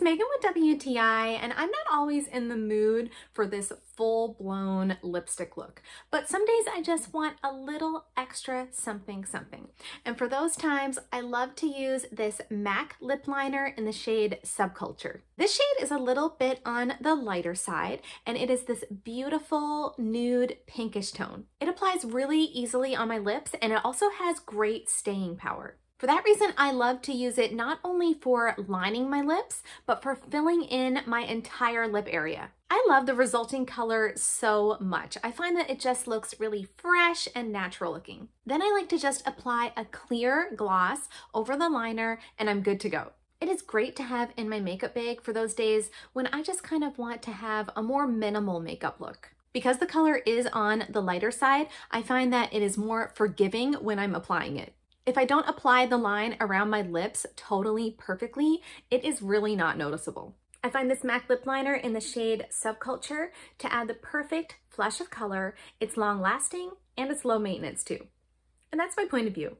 Megan with WTI, and I'm not always in the mood for this full-blown lipstick look, but some days I just want a little extra something. And for those times, I love to use this MAC lip liner in the shade Subculture. This shade is a little bit on the lighter side, and it is this beautiful nude pinkish tone. It applies really easily on my lips, and it also has great staying power. For that reason, I love to use it not only for lining my lips, but for filling in my entire lip area. I love the resulting color so much. I find that it just looks really fresh and natural looking. Then I like to just apply a clear gloss over the liner and I'm good to go. It is great to have in my makeup bag for those days when I just kind of want to have a more minimal makeup look. Because the color is on the lighter side, I find that it is more forgiving when I'm applying it. If I don't apply the line around my lips totally perfectly, it is really not noticeable. I find this MAC lip liner in the shade Subculture to add the perfect flush of color. It's long lasting and it's low maintenance too. And that's my point of view.